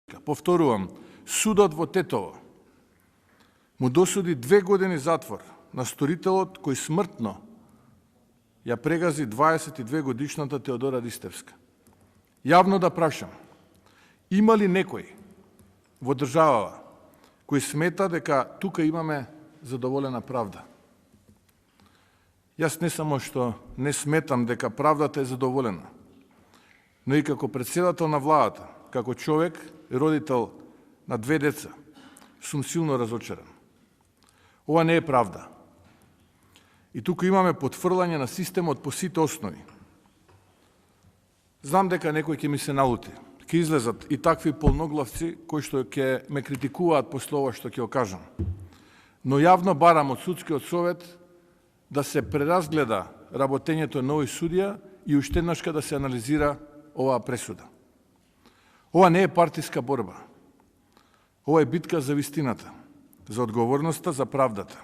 Повторувам, судот во Тетово му досуди 2 години затвор на сторителот кој смртно ја прегази 22 годишната Теодора Ристевска. Јавно да прашам, има ли некој во државава кој смета дека тука имаме задоволена правда? Јас не само што не сметам дека правдата е задоволена, но и како председател на владата, како човек и родител на 2 деца, сум силно разочаран. Ова не е правда. И тука имаме потврлање на системот по сите основи. Знам дека некој ќе ми се налути. Ќе излезат и такви полноглавци кои што ќе ме критикуваат после ова што ќе го кажам. Но јавно барам од Судскиот совет да се преразгледа работењето на овој судија и уште еднашка да се анализира оваа пресуда. Ова не е партиска борба. Ова е битка за вистината, за одговорноста, за правдата.